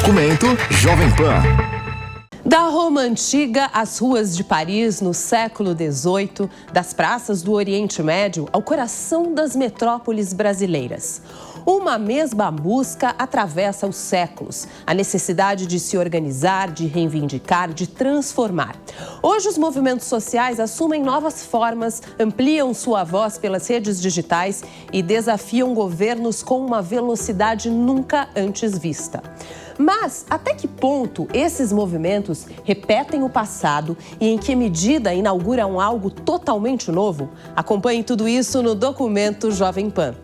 Documento Jovem Pan. Da Roma Antiga às ruas de Paris no século XVIII, das praças do Oriente Médio ao coração das metrópoles brasileiras. Uma mesma busca atravessa os séculos, a necessidade de se organizar, de reivindicar, de transformar. Hoje, os movimentos sociais assumem novas formas, ampliam sua voz pelas redes digitais e desafiam governos com uma velocidade nunca antes vista. Mas até que ponto esses movimentos repetem o passado e em que medida inauguram algo totalmente novo? Acompanhe tudo isso no Documento Jovem Pan.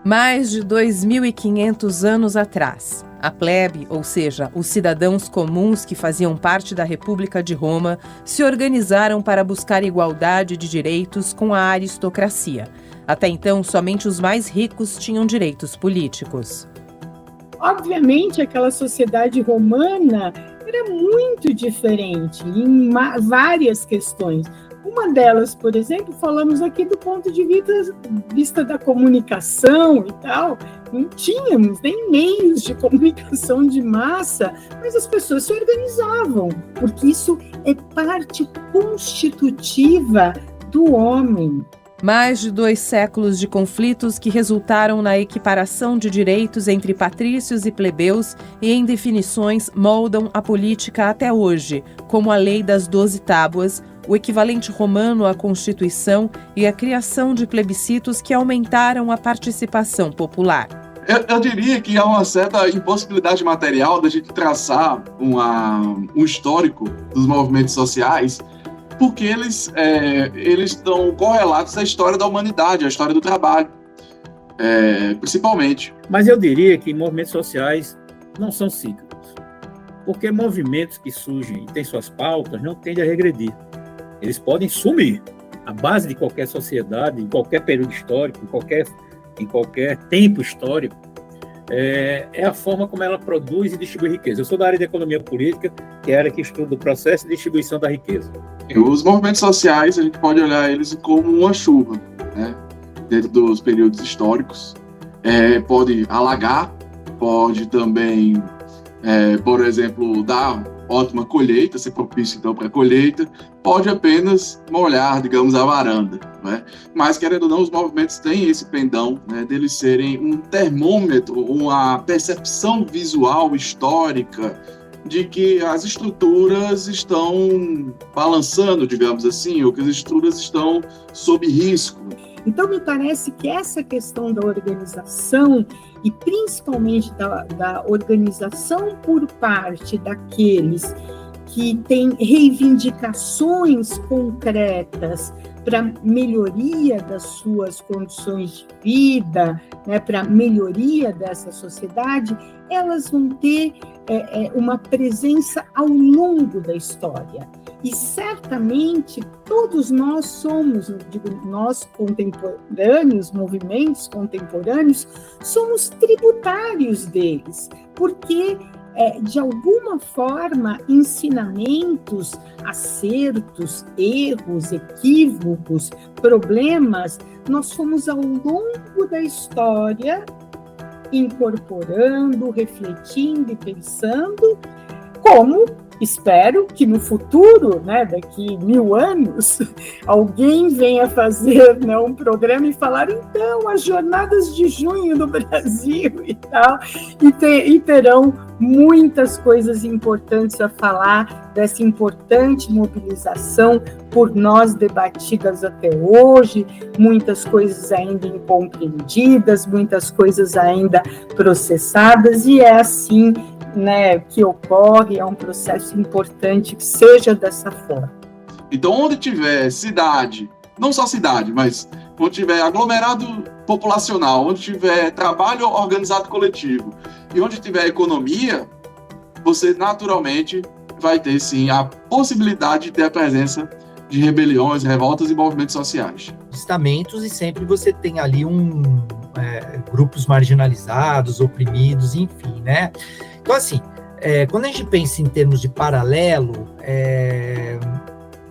Mais de 2.500 anos atrás, a plebe, ou seja, os cidadãos comuns que faziam parte da República de Roma, se organizaram para buscar igualdade de direitos com a aristocracia. Até então, somente os mais ricos tinham direitos políticos. Obviamente, aquela sociedade romana era muito diferente em várias questões. Uma delas, por exemplo, falamos aqui do ponto de vista da comunicação e tal. Não tínhamos nem meios de comunicação de massa, mas as pessoas se organizavam, porque isso é parte constitutiva do homem. Mais de 2 séculos de conflitos que resultaram na equiparação de direitos entre patrícios e plebeus e em definições moldam a política até hoje, como a Lei das 12 Tábuas, o equivalente romano à Constituição e a criação de plebiscitos que aumentaram a participação popular. Eu diria que há uma certa impossibilidade material da gente traçar um histórico dos movimentos sociais, porque eles estão correlatos à história da humanidade, à história do trabalho, principalmente. Mas eu diria que movimentos sociais não são cíclicos, porque movimentos que surgem e têm suas pautas não tendem a regredir. Eles podem sumir. A base de qualquer sociedade, em qualquer período histórico, em qualquer tempo histórico, é a forma como ela produz e distribui riqueza. Eu sou da área de economia política, que é a área que estuda o processo de distribuição da riqueza. Os movimentos sociais, a gente pode olhar eles como uma chuva, né? Dentro dos períodos históricos. Pode alagar, pode também, por exemplo, dar ótima colheita, ser propício então para a colheita, pode apenas molhar, digamos, a varanda, né? Mas, querendo ou não, os movimentos têm esse pendão, né, deles serem um termômetro, uma percepção visual, histórica, de que as estruturas estão balançando, digamos assim, ou que as estruturas estão sob risco. Então, me parece que essa questão da organização, e principalmente da organização por parte daqueles que têm reivindicações concretas para melhoria das suas condições de vida, né, para melhoria dessa sociedade, elas vão ter uma presença ao longo da história. E certamente todos nós somos, nós contemporâneos, movimentos contemporâneos, somos tributários deles, porque de alguma forma, ensinamentos, acertos, erros, equívocos, problemas, nós fomos ao longo da história incorporando, refletindo e pensando, como espero que no futuro, né, daqui 1000 anos, alguém venha fazer, né, um programa e falar, então, as jornadas de junho no Brasil e tal, e terão muitas coisas importantes a falar dessa importante mobilização por nós debatidas até hoje, muitas coisas ainda incompreendidas, muitas coisas ainda processadas, e é assim, né, que ocorre, é um processo importante que seja dessa forma. Então, onde tiver cidade, não só cidade, mas onde tiver aglomerado populacional, onde tiver trabalho organizado coletivo e onde tiver economia, você naturalmente vai ter, sim, a possibilidade de ter a presença de rebeliões, revoltas e movimentos sociais. Estamentos, e sempre você tem ali grupos marginalizados, oprimidos, enfim, né? Então, assim, quando a gente pensa em termos de paralelo,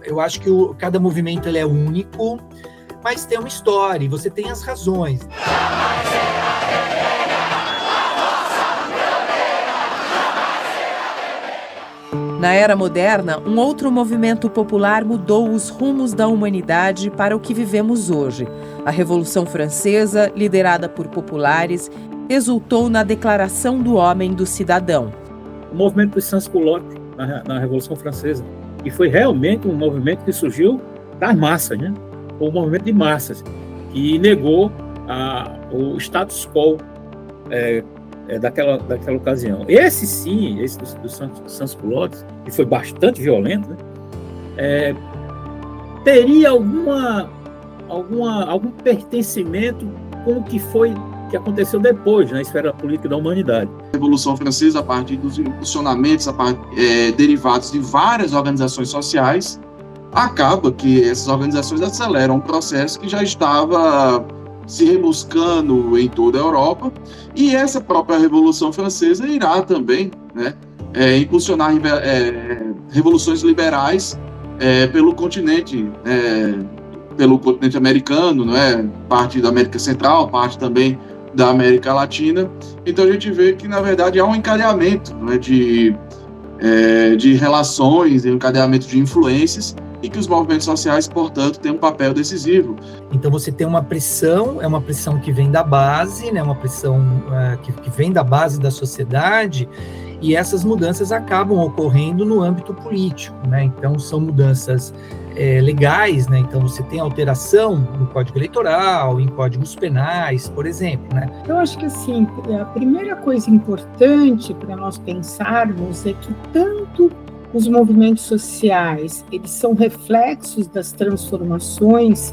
eu acho que cada movimento ele é único, mas tem uma história, e você tem as razões. Na era moderna, um outro movimento popular mudou os rumos da humanidade para o que vivemos hoje. A Revolução Francesa, liderada por populares, resultou na Declaração do Homem do Cidadão. O movimento dos sans-culottes na Revolução Francesa, que foi realmente um movimento que surgiu das massas, né? Foi um movimento de massas, que negou o status quo daquela ocasião. Esse dos sans-culottes, que foi bastante violento, né? Teria algum pertencimento com o que aconteceu depois na esfera política da humanidade. A Revolução Francesa, a partir dos impulsionamentos derivados de várias organizações sociais, acaba que essas organizações aceleram um processo que já estava se rebuscando em toda a Europa, e essa própria Revolução Francesa irá também, né, impulsionar revoluções liberais pelo continente americano, não é? Parte da América Central, parte também da América Latina. Então a gente vê que, na verdade, há um encadeamento, não é, de relações, um encadeamento de influências, e que os movimentos sociais, portanto, têm um papel decisivo. Então você tem uma pressão, é uma pressão que vem da base, né, uma pressão que vem da base da sociedade, e essas mudanças acabam ocorrendo no âmbito político, né? Então são mudanças legais, né? Então você tem alteração no Código Eleitoral, em códigos penais, por exemplo, né? Eu acho que, assim, a primeira coisa importante para nós pensarmos é que tanto os movimentos sociais, eles são reflexos das transformações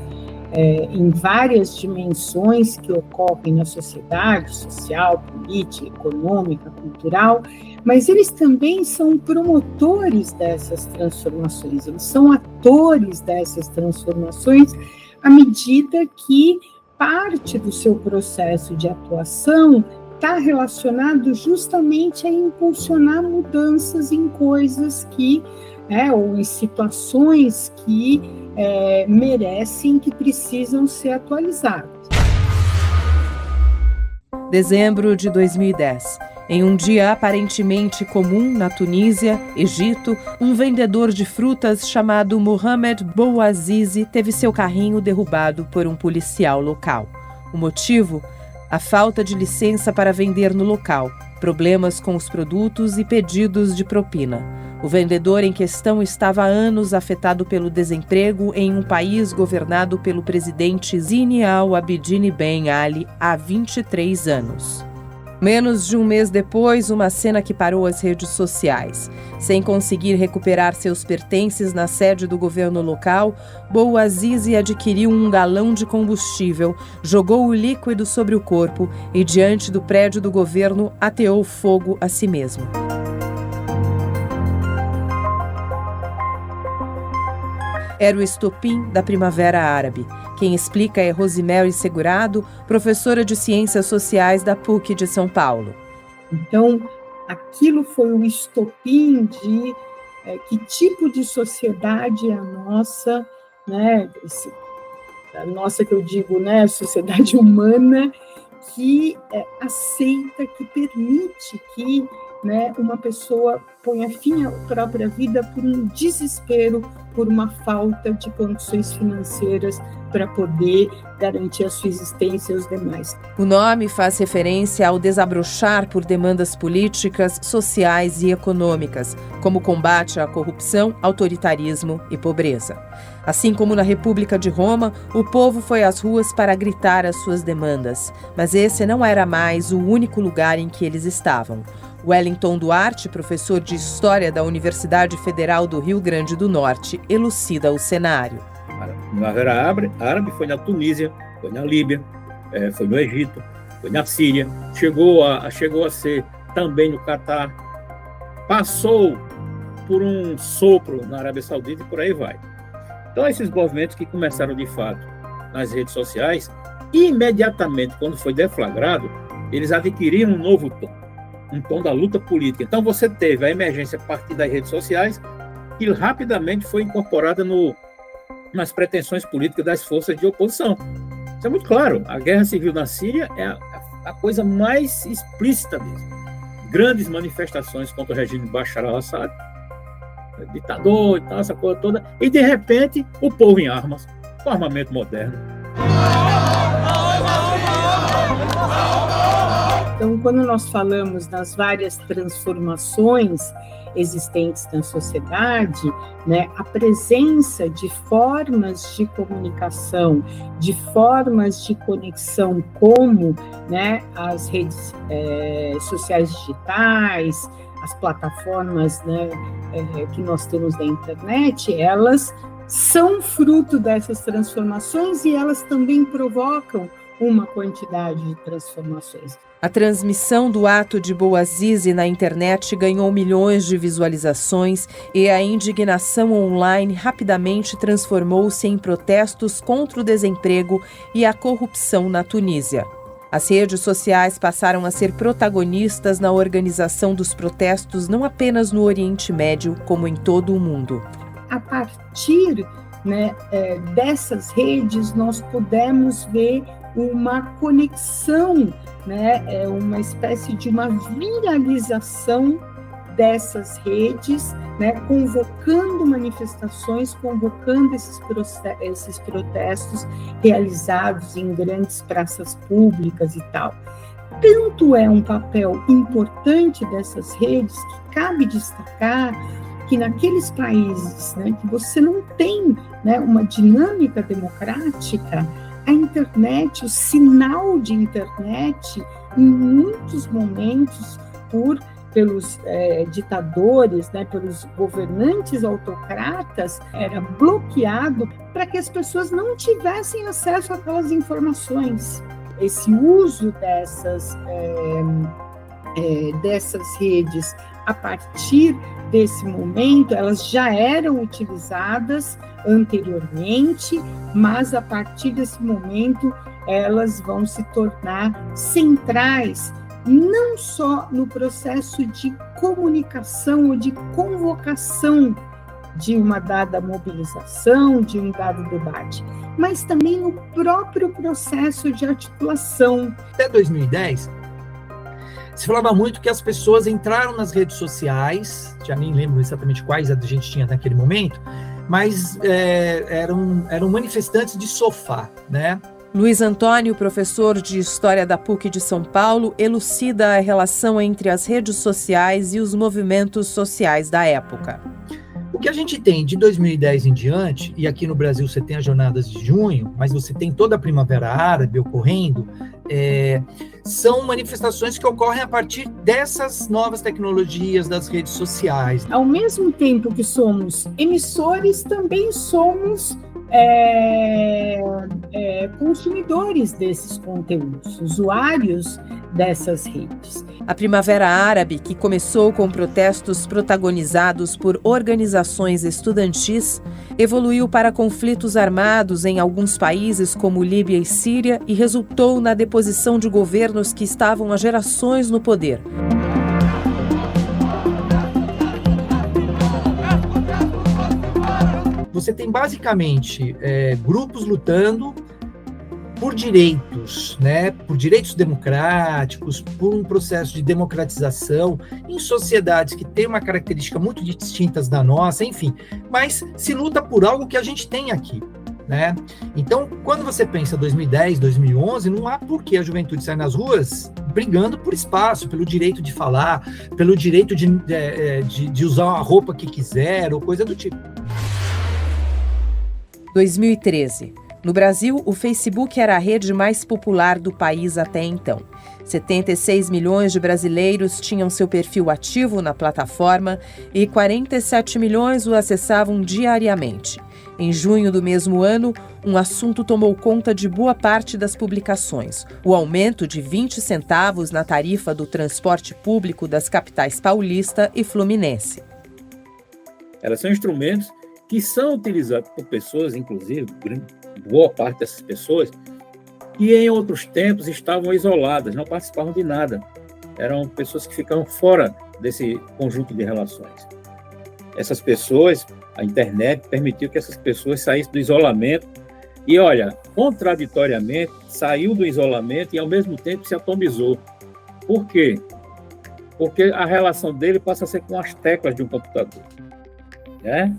em várias dimensões que ocorrem na sociedade, social, política, econômica, cultural, mas eles também são promotores dessas transformações, eles são atores dessas transformações à medida que parte do seu processo de atuação está relacionado justamente a impulsionar mudanças em coisas ou em situações que merecem, que precisam ser atualizadas. Dezembro de 2010. Em um dia aparentemente comum na Tunísia, Egito, um vendedor de frutas chamado Mohamed Bouazizi teve seu carrinho derrubado por um policial local. O motivo? A falta de licença para vender no local, problemas com os produtos e pedidos de propina. O vendedor em questão estava há anos afetado pelo desemprego em um país governado pelo presidente Zine al-Abidine Ben Ali há 23 anos. Menos de um mês depois, uma cena que parou as redes sociais. Sem conseguir recuperar seus pertences na sede do governo local, Bouazizi adquiriu um galão de combustível, jogou o líquido sobre o corpo e, diante do prédio do governo, ateou fogo a si mesmo. Era o estopim da Primavera Árabe. Quem explica é Rosemary Segurado, professora de Ciências Sociais da PUC de São Paulo. Então, aquilo foi um estopim de que tipo de sociedade é a nossa, né? A nossa, que eu digo, né? Sociedade humana, que aceita, que permite que, né, uma pessoa ponha fim à própria vida por um desespero, por uma falta de condições financeiras para poder garantir a sua existência aos demais. O nome faz referência ao desabrochar por demandas políticas, sociais e econômicas, como combate à corrupção, autoritarismo e pobreza. Assim como na República de Roma, o povo foi às ruas para gritar as suas demandas, mas esse não era mais o único lugar em que eles estavam. Wellington Duarte, professor de História da Universidade Federal do Rio Grande do Norte, elucida o cenário. A Primavera Árabe foi na Tunísia, foi na Líbia, foi no Egito, foi na Síria, chegou a ser também no Catar, passou por um sopro na Arábia Saudita e por aí vai. Então, esses movimentos que começaram de fato nas redes sociais, imediatamente, quando foi deflagrado, eles adquiriram um novo tom. Um tom da luta política. Então você teve a emergência a partir das redes sociais, que rapidamente foi incorporada nas pretensões políticas das forças de oposição. Isso é muito claro. A guerra civil na Síria é a coisa mais explícita mesmo. Grandes manifestações contra o regime de Bashar al-Assad, ditador e tal, essa coisa toda, e de repente o povo em armas, com armamento moderno. Então, quando nós falamos das várias transformações existentes na sociedade, né, a presença de formas de comunicação, de formas de conexão, como, né, as redes sociais digitais, as plataformas, né, que nós temos na internet, elas são fruto dessas transformações e elas também provocam uma quantidade de transformações. A transmissão do ato de Bouazizi na internet ganhou milhões de visualizações e a indignação online rapidamente transformou-se em protestos contra o desemprego e a corrupção na Tunísia. As redes sociais passaram a ser protagonistas na organização dos protestos não apenas no Oriente Médio, como em todo o mundo. A partir, né, dessas redes, nós pudemos ver uma conexão, né, uma espécie de uma viralização dessas redes, né, convocando manifestações, convocando esses protestos realizados em grandes praças públicas e tal. Tanto é um papel importante dessas redes que cabe destacar que naqueles países, né, que você não tem, né, uma dinâmica democrática, a internet, o sinal de internet, em muitos momentos, pelos ditadores, né, pelos governantes autocratas, era bloqueado para que as pessoas não tivessem acesso àquelas informações. Esse uso dessas redes, a partir desse momento, elas já eram utilizadas anteriormente, mas a partir desse momento elas vão se tornar centrais, não só no processo de comunicação ou de convocação de uma dada mobilização, de um dado debate, mas também no próprio processo de articulação. Até 2010, se falava muito que as pessoas entraram nas redes sociais, já nem lembro exatamente quais a gente tinha naquele momento, mas eram manifestantes de sofá, né? Luiz Antônio, professor de História da PUC de São Paulo, elucida a relação entre as redes sociais e os movimentos sociais da época. O que a gente tem de 2010 em diante, e aqui no Brasil você tem as jornadas de junho, mas você tem toda a Primavera Árabe ocorrendo, são manifestações que ocorrem a partir dessas novas tecnologias das redes sociais. Ao mesmo tempo que somos emissores, também somos consumidores desses conteúdos, usuários dessas redes. A Primavera Árabe, que começou com protestos protagonizados por organizações estudantis, evoluiu para conflitos armados em alguns países como Líbia e Síria e resultou na deposição de governos que estavam há gerações no poder. Você tem basicamente grupos lutando por direitos, né, por direitos democráticos, por um processo de democratização em sociedades que têm uma característica muito distintas da nossa, enfim, mas se luta por algo que a gente tem aqui, né? Então, quando você pensa 2010, 2011, não há por que a juventude sair nas ruas brigando por espaço, pelo direito de falar, pelo direito de usar a roupa que quiser ou coisa do tipo. 2013. No Brasil, o Facebook era a rede mais popular do país até então. 76 milhões de brasileiros tinham seu perfil ativo na plataforma e 47 milhões o acessavam diariamente. Em junho do mesmo ano, um assunto tomou conta de boa parte das publicações: o aumento de 20 centavos na tarifa do transporte público das capitais paulista e fluminense. Elas são instrumentos que são utilizados por pessoas, inclusive, boa parte dessas pessoas, que em outros tempos estavam isoladas, não participavam de nada. Eram pessoas que ficavam fora desse conjunto de relações. Essas pessoas, a internet permitiu que essas pessoas saíssem do isolamento e, olha, contraditoriamente, saiu do isolamento e, ao mesmo tempo, se atomizou. Por quê? Porque a relação dele passa a ser com as teclas de um computador. né?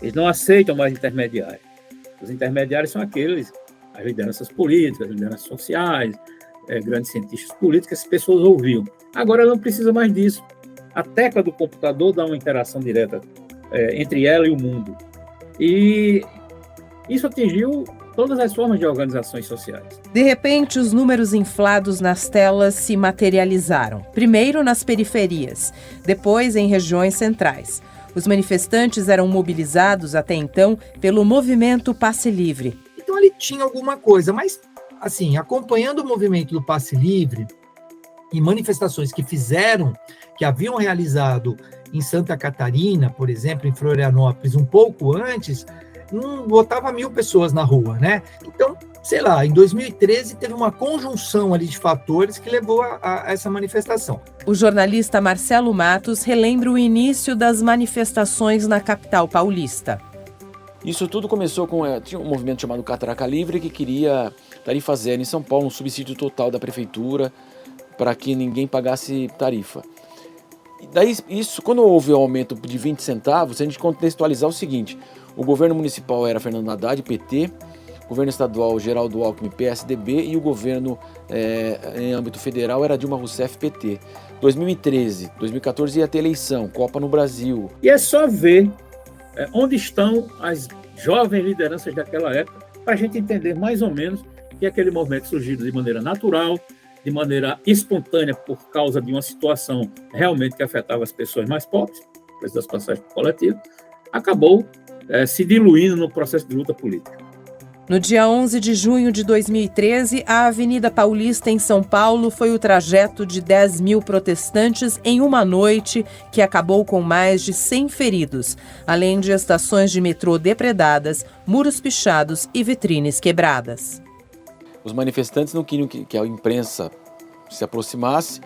Eles não aceitam mais intermediários. Os intermediários são aqueles, as lideranças políticas, as lideranças sociais, grandes cientistas políticos, que as pessoas ouviam. Agora ela não precisa mais disso. A tecla do computador dá uma interação direta entre ela e o mundo. E isso atingiu todas as formas de organizações sociais. De repente, os números inflados nas telas se materializaram. Primeiro nas periferias, depois em regiões centrais. Os manifestantes eram mobilizados até então pelo movimento Passe Livre. Então ele tinha alguma coisa, mas assim, acompanhando o movimento do Passe Livre e manifestações que haviam realizado em Santa Catarina, por exemplo, em Florianópolis, um pouco antes, não botava 1.000 pessoas na rua, né? Então, sei lá, em 2013 teve uma conjunção ali de fatores que levou a essa manifestação. O jornalista Marcelo Matos relembra o início das manifestações na capital paulista. Isso tudo começou tinha um movimento chamado Catraca Livre que queria tarifa zero em São Paulo, um subsídio total da prefeitura para que ninguém pagasse tarifa. E daí, quando houve o aumento de 20 centavos, a gente contextualizar o seguinte: o governo municipal era Fernando Haddad, PT, o governo estadual Geraldo Alckmin, PSDB, e o governo em âmbito federal era Dilma Rousseff, PT. 2013, 2014 ia ter eleição, Copa no Brasil. E é só ver onde estão as jovens lideranças daquela época, para a gente entender mais ou menos que aquele movimento surgiu de maneira natural, de maneira espontânea, por causa de uma situação realmente que afetava as pessoas mais pobres, o preço das passagens coletivas, acabou se diluindo no processo de luta política. No dia 11 de junho de 2013, a Avenida Paulista, em São Paulo, foi o trajeto de 10.000 protestantes em uma noite que acabou com mais de 100 feridos, além de estações de metrô depredadas, muros pichados e vitrines quebradas. Os manifestantes não queriam que a imprensa se aproximasse.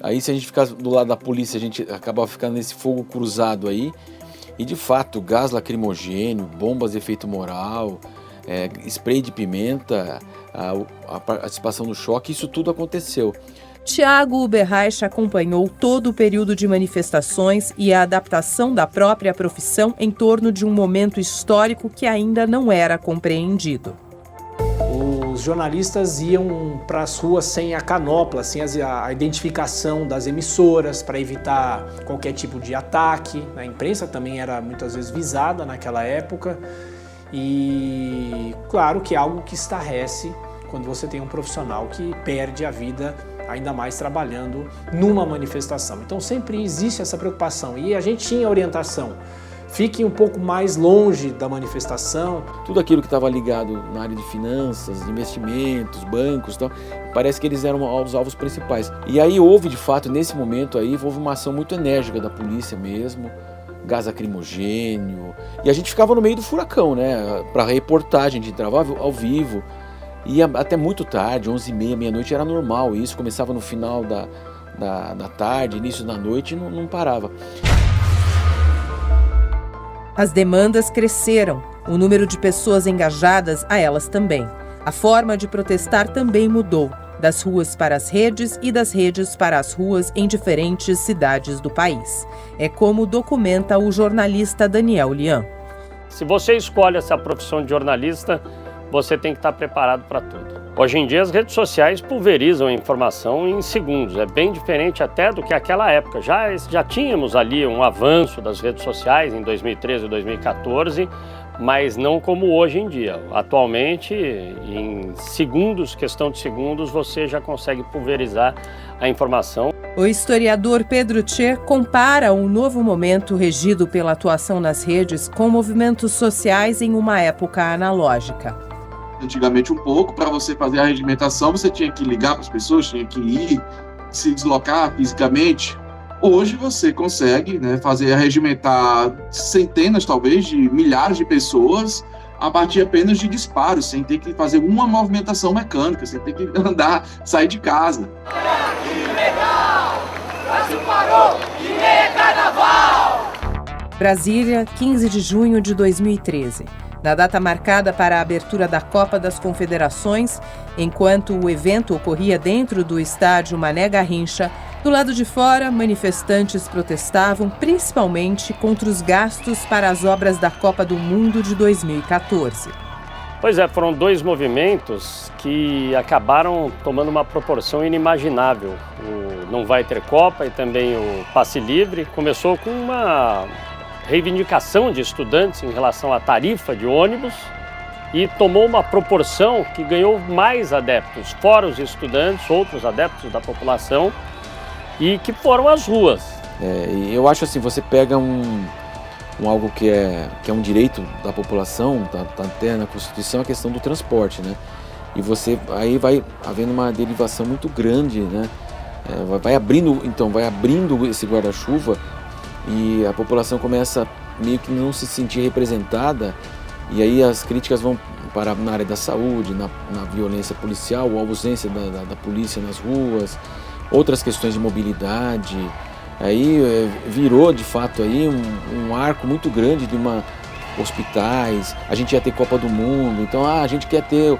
Aí, se a gente ficasse do lado da polícia, a gente acabava ficando nesse fogo cruzado aí. E, de fato, gás lacrimogêneo, bombas de efeito moral, spray de pimenta, a participação no choque, isso tudo aconteceu. Tiago Uberreich acompanhou todo o período de manifestações e a adaptação da própria profissão em torno de um momento histórico que ainda não era compreendido. Os jornalistas iam para as ruas sem a canopla, sem a identificação das emissoras, para evitar qualquer tipo de ataque. A imprensa também era muitas vezes visada naquela época. E claro que é algo que estarrece quando você tem um profissional que perde a vida, ainda mais trabalhando numa manifestação. Então sempre existe essa preocupação e a gente tinha orientação. Fique um pouco mais longe da manifestação. Tudo aquilo que estava ligado na área de finanças, investimentos, bancos, tal, parece que eles eram os alvos principais. E aí houve, de fato, nesse momento aí, houve uma ação muito enérgica da polícia mesmo, gás lacrimogênio, e a gente ficava no meio do furacão, né? Para reportar, a gente entrava ao vivo, ia até muito tarde, 11h30, meia-noite, era normal isso, começava no final da tarde, início da noite, e não parava. As demandas cresceram, o número de pessoas engajadas a elas também. A forma de protestar também mudou, das ruas para as redes e das redes para as ruas em diferentes cidades do país. É como documenta o jornalista Daniel Lian. Se você escolhe essa profissão de jornalista, você tem que estar preparado para tudo. Hoje em dia as redes sociais pulverizam a informação em segundos, é bem diferente até do que aquela época. Já tínhamos ali um avanço das redes sociais em 2013 e 2014, mas não como hoje em dia. Atualmente, em segundos, questão de segundos, você já consegue pulverizar a informação. O historiador Pedro Tchê compara um novo momento regido pela atuação nas redes com movimentos sociais em uma época analógica. Antigamente um pouco, para você fazer a regimentação, você tinha que ligar para as pessoas, tinha que ir, se deslocar fisicamente. Hoje você consegue, né, regimentar centenas, talvez, de milhares de pessoas a partir apenas de disparos, sem ter que fazer uma movimentação mecânica, sem ter que andar, sair de casa. Brasília, 15 de junho de 2013. Na data marcada para a abertura da Copa das Confederações, enquanto o evento ocorria dentro do estádio Mané Garrincha, do lado de fora, manifestantes protestavam principalmente contra os gastos para as obras da Copa do Mundo de 2014. Pois é, foram dois movimentos que acabaram tomando uma proporção inimaginável. O Não Vai Ter Copa e também o Passe Livre começou com uma reivindicação de estudantes em relação à tarifa de ônibus e tomou uma proporção que ganhou mais adeptos, fora os estudantes, outros adeptos da população, e que foram às ruas. E eu acho assim, você pega algo que é um direito da população, tá até na Constituição, a questão do transporte, né? E você aí vai havendo uma derivação muito grande, né? Vai abrindo esse guarda-chuva e a população começa meio que não se sentir representada, e aí as críticas vão para na área da saúde, na violência policial, a ausência da polícia nas ruas, outras questões de mobilidade. Aí virou de fato aí um arco muito grande de hospitais. A gente ia ter Copa do Mundo, então a gente quer ter.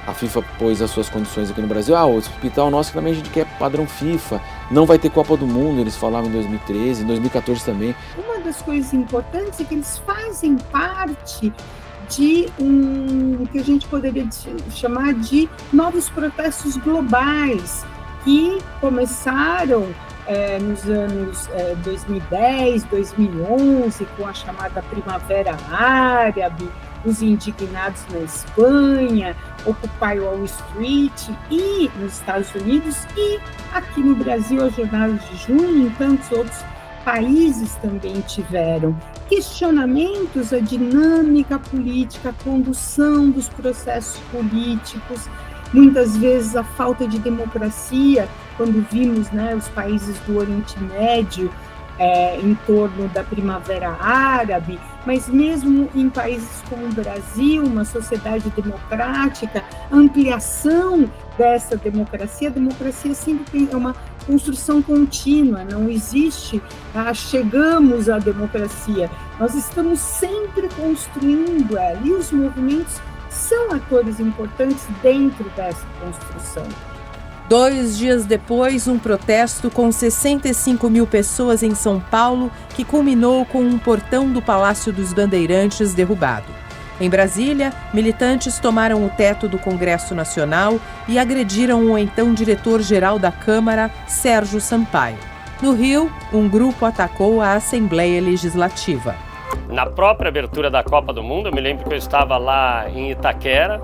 A FIFA pôs as suas condições aqui no Brasil. O hospital nosso também a gente quer padrão FIFA. Não vai ter Copa do Mundo, eles falavam em 2013, em 2014 também. Uma das coisas importantes é que eles fazem parte de que a gente poderia chamar de novos protestos globais, que começaram nos anos 2010, 2011, com a chamada Primavera Árabe, os indignados na Espanha, Occupy Wall Street, e nos Estados Unidos, e aqui no Brasil, a Jornada de Junho, em tantos outros países também tiveram questionamentos à dinâmica política, à condução dos processos políticos, muitas vezes a falta de democracia, quando vimos, né, os países do Oriente Médio em torno da Primavera Árabe, mas mesmo em países como o Brasil, uma sociedade democrática, a ampliação dessa democracia, a democracia sempre é uma construção contínua, não existe, chegamos à democracia, nós estamos sempre construindo ela, e os movimentos são atores importantes dentro dessa construção. 2 dias depois, um protesto com 65 mil pessoas em São Paulo, que culminou com um portão do Palácio dos Bandeirantes derrubado. Em Brasília, militantes tomaram o teto do Congresso Nacional e agrediram o então diretor-geral da Câmara, Sérgio Sampaio. No Rio, um grupo atacou a Assembleia Legislativa. Na própria abertura da Copa do Mundo, eu me lembro que eu estava lá em Itaquera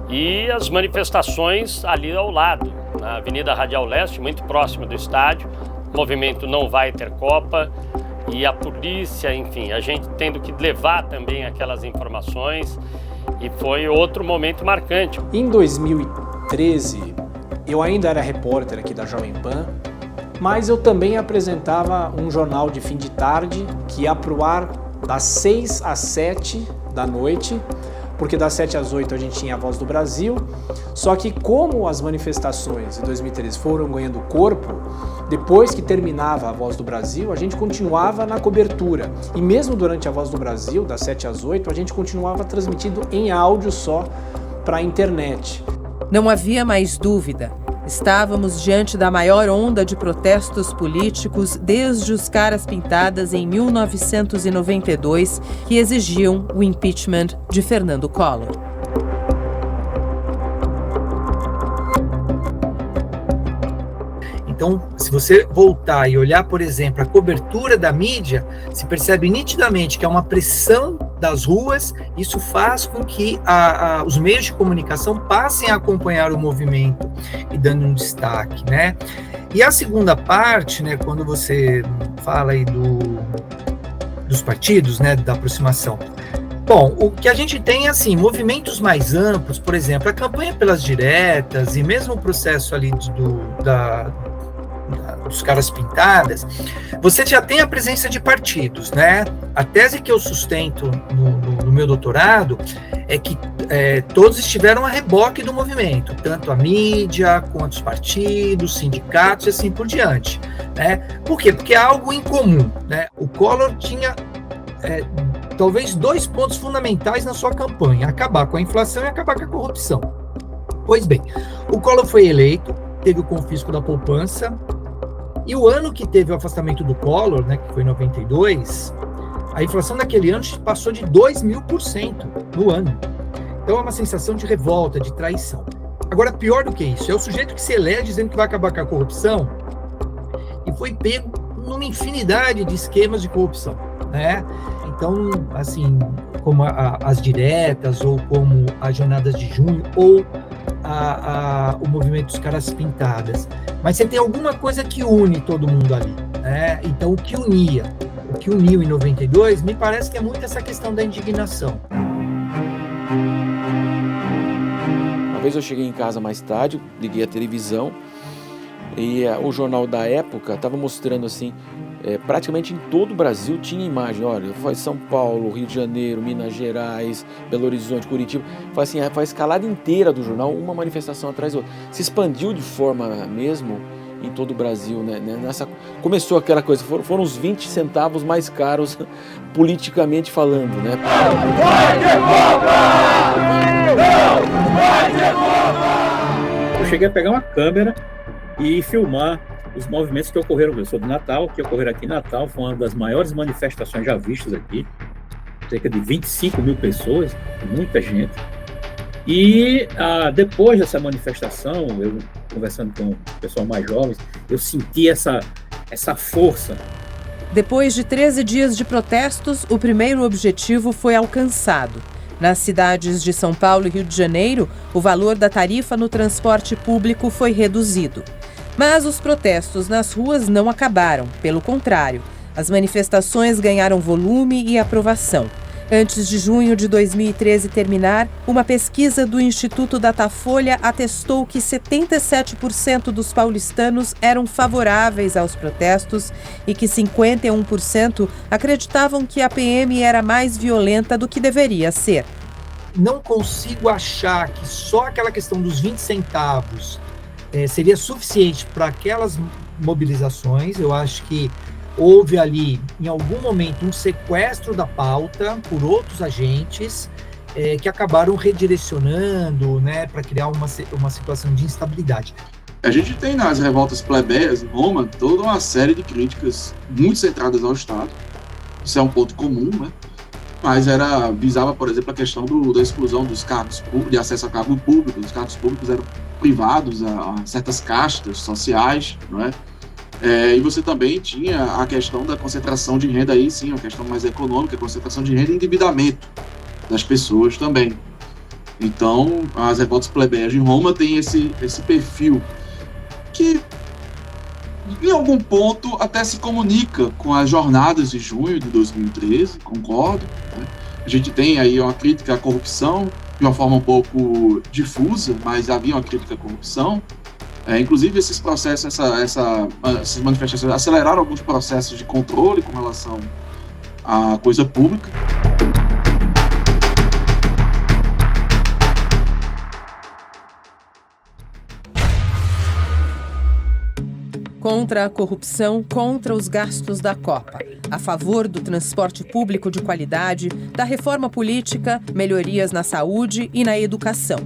e as manifestações ali ao lado, na Avenida Radial Leste, muito próximo do estádio. O movimento Não Vai Ter Copa e a polícia, enfim, a gente tendo que levar também aquelas informações, e foi outro momento marcante. Em 2013, eu ainda era repórter aqui da Jovem Pan, mas eu também apresentava um jornal de fim de tarde que ia pro ar das 6 às 7 da noite, porque das 7 às 8 a gente tinha a Voz do Brasil, só que como as manifestações de 2013 foram ganhando corpo, depois que terminava a Voz do Brasil, a gente continuava na cobertura. E mesmo durante a Voz do Brasil, das 7 às 8, a gente continuava transmitindo em áudio só para a internet. Não havia mais dúvida. Estávamos diante da maior onda de protestos políticos desde os Caras Pintadas em 1992, que exigiam o impeachment de Fernando Collor. Então, se você voltar e olhar, por exemplo, a cobertura da mídia, se percebe nitidamente que há uma pressão das ruas. Isso faz com que os meios de comunicação passem a acompanhar o movimento e dando um destaque, né? E a segunda parte, né, quando você fala aí dos partidos, né, da aproximação. Bom, o que a gente tem é, assim, movimentos mais amplos, por exemplo, a campanha pelas diretas e mesmo o processo ali dos Caras Pintadas, você já tem a presença de partidos, né? A tese que eu sustento no meu doutorado é que todos estiveram a reboque do movimento, tanto a mídia, quanto os partidos, sindicatos e assim por diante, né? Por quê? Porque há algo em comum, né? O Collor tinha talvez 2 pontos fundamentais na sua campanha: acabar com a inflação e acabar com a corrupção. Pois bem, o Collor foi eleito, teve o confisco da poupança, e o ano que teve o afastamento do Collor, né, que foi em 92, a inflação daquele ano passou de 2.000% no ano. Então é uma sensação de revolta, de traição. Agora, pior do que isso, é o sujeito que se elege dizendo que vai acabar com a corrupção e foi pego numa infinidade de esquemas de corrupção, né? Então, assim, como as diretas, ou como as jornadas de junho, ou o movimento dos caras pintadas. Mas você tem alguma coisa que une todo mundo ali, né? Então, o que uniu em 92, me parece que é muito essa questão da indignação. Uma vez eu cheguei em casa mais tarde, liguei a televisão e o jornal da época estava mostrando assim, praticamente em todo o Brasil tinha imagem. Olha, foi São Paulo, Rio de Janeiro, Minas Gerais, Belo Horizonte, Curitiba. Foi assim, foi a escalada inteira do jornal, uma manifestação atrás da outra. Se expandiu de forma mesmo em todo o Brasil, né? Começou aquela coisa, foram os 20 centavos mais caros politicamente falando, né? Eu cheguei a pegar uma câmera e filmar os movimentos que ocorreram. Eu sou de Natal, que ocorreram aqui em Natal, foi uma das maiores manifestações já vistas aqui, cerca de 25 mil pessoas, muita gente. E depois dessa manifestação, eu conversando com o pessoal mais jovens, eu senti essa força. Depois de 13 dias de protestos, o primeiro objetivo foi alcançado. Nas cidades de São Paulo e Rio de Janeiro, o valor da tarifa no transporte público foi reduzido. Mas os protestos nas ruas não acabaram, pelo contrário. As manifestações ganharam volume e aprovação. Antes de junho de 2013 terminar, uma pesquisa do Instituto Datafolha atestou que 77% dos paulistanos eram favoráveis aos protestos e que 51% acreditavam que a PM era mais violenta do que deveria ser. Não consigo achar que só aquela questão dos 20 centavos seria suficiente para aquelas mobilizações. Eu acho que houve ali, em algum momento, um sequestro da pauta por outros agentes que acabaram redirecionando, né, para criar uma situação de instabilidade. A gente tem nas revoltas plebeias em Roma toda uma série de críticas muito centradas ao Estado. Isso é um ponto comum, né? Mas visava, por exemplo, a questão da exclusão dos cargos públicos, de acesso a cargo público. Os cargos públicos eram privados a certas castas sociais, não é? E você também tinha a questão da concentração de renda, aí sim, uma questão mais econômica, a concentração de renda e endividamento das pessoas também. Então, as revoltas plebeias em Roma têm esse perfil que, em algum ponto, até se comunica com as jornadas de junho de 2013, concordo, né? A gente tem aí uma crítica à corrupção, de uma forma um pouco difusa, mas havia uma crítica à corrupção. Inclusive, esses processos, essas manifestações aceleraram alguns processos de controle com relação à coisa pública. Contra a corrupção, contra os gastos da Copa. A favor do transporte público de qualidade, da reforma política, melhorias na saúde e na educação.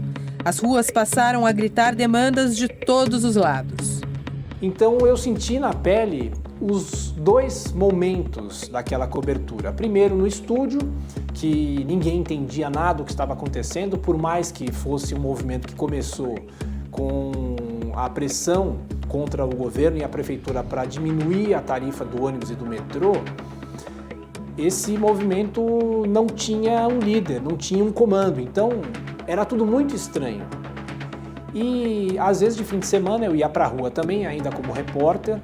As ruas passaram a gritar demandas de todos os lados. Então eu senti na pele os dois momentos daquela cobertura. Primeiro no estúdio, que ninguém entendia nada do que estava acontecendo, por mais que fosse um movimento que começou com a pressão contra o governo e a prefeitura para diminuir a tarifa do ônibus e do metrô. Esse movimento não tinha um líder, não tinha um comando, então era tudo muito estranho. E às vezes de fim de semana eu ia para a rua também, ainda como repórter,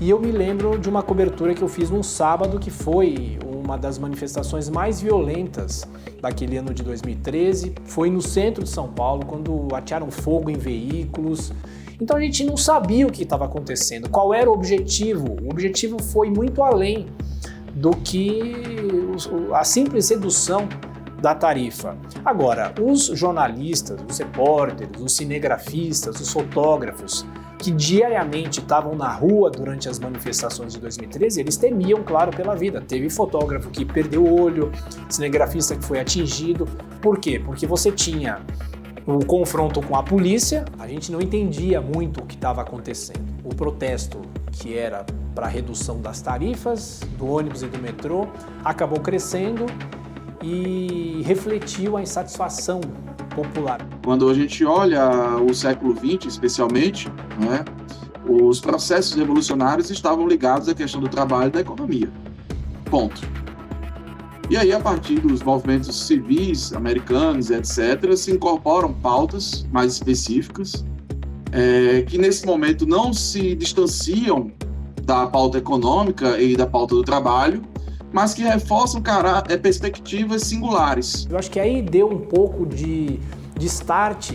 e eu me lembro de uma cobertura que eu fiz num sábado, que foi uma das manifestações mais violentas daquele ano de 2013, foi no centro de São Paulo, quando atearam fogo em veículos. Então a gente não sabia o que estava acontecendo, qual era o objetivo. O objetivo foi muito além do que a simples redução da tarifa. Agora, os jornalistas, os repórteres, os cinegrafistas, os fotógrafos que diariamente estavam na rua durante as manifestações de 2013, eles temiam, claro, pela vida. Teve fotógrafo que perdeu o olho, cinegrafista que foi atingido. Por quê? Porque você tinha o confronto com a polícia, a gente não entendia muito o que estava acontecendo. O protesto, que era para a redução das tarifas do ônibus e do metrô, acabou crescendo e refletiu a insatisfação popular. Quando a gente olha o século XX, especialmente, né, os processos revolucionários estavam ligados à questão do trabalho e da economia. Ponto. E aí, a partir dos movimentos civis americanos, etc., se incorporam pautas mais específicas, que nesse momento não se distanciam da pauta econômica e da pauta do trabalho, mas que reforçam perspectivas singulares. Eu acho que aí deu um pouco de start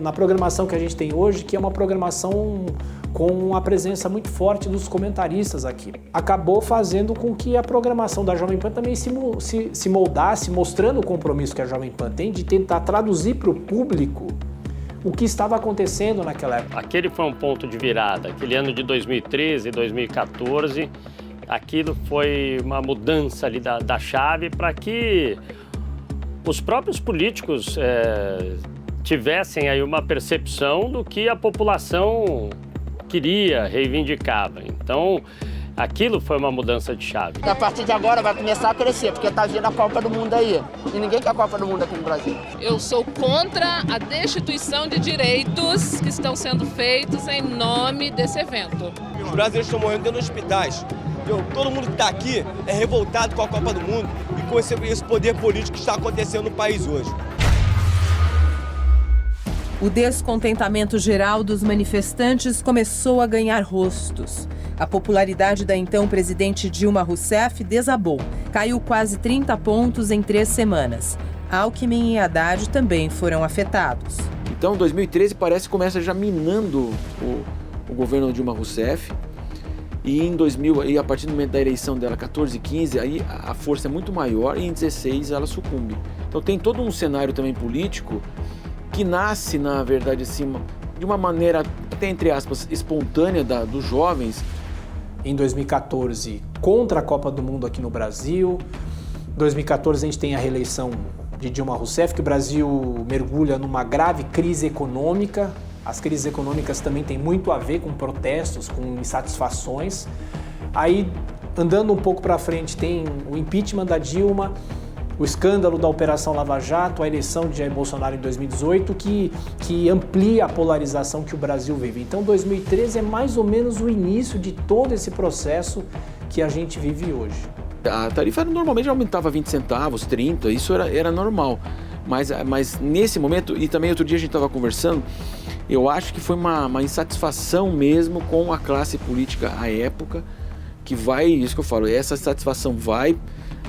na programação que a gente tem hoje, que é uma programação com a presença muito forte dos comentaristas aqui. Acabou fazendo com que a programação da Jovem Pan também se moldasse, mostrando o compromisso que a Jovem Pan tem de tentar traduzir para o público o que estava acontecendo naquela época. Aquele foi um ponto de virada, aquele ano de 2013, 2014, aquilo foi uma mudança ali da chave para que os próprios políticos tivessem aí uma percepção do que a população queria, reivindicava. Então, aquilo foi uma mudança de chave. A partir de agora vai começar a crescer, porque está vindo a Copa do Mundo aí. E ninguém quer a Copa do Mundo aqui no Brasil. Eu sou contra a destituição de direitos que estão sendo feitos em nome desse evento. Os brasileiros estão morrendo dentro dos hospitais. Todo mundo que está aqui é revoltado com a Copa do Mundo e com esse poder político que está acontecendo no país hoje. O descontentamento geral dos manifestantes começou a ganhar rostos. A popularidade da então presidente Dilma Rousseff desabou. Caiu quase 30 pontos em 3 semanas. Alckmin e Haddad também foram afetados. Então, 2013 parece que começa já minando o governo Dilma Rousseff. E em 2000, e a partir do momento da eleição dela, 14 e 15, aí a força é muito maior e em 16 ela sucumbe. Então tem todo um cenário também político que nasce, na verdade, assim, de uma maneira, até entre aspas, espontânea dos jovens. Em 2014, contra a Copa do Mundo aqui no Brasil. Em 2014 a gente tem a reeleição de Dilma Rousseff, que o Brasil mergulha numa grave crise econômica. As crises econômicas também têm muito a ver com protestos, com insatisfações. Aí, andando um pouco para frente, tem o impeachment da Dilma, o escândalo da Operação Lava Jato, a eleição de Jair Bolsonaro em 2018, que amplia a polarização que o Brasil vive. Então, 2013 é mais ou menos o início de todo esse processo que a gente vive hoje. A tarifa normalmente aumentava 20 centavos, 30, isso era normal. Mas nesse momento, e também outro dia a gente estava conversando, eu acho que foi uma insatisfação mesmo com a classe política à época, que vai, isso que eu falo, essa satisfação vai,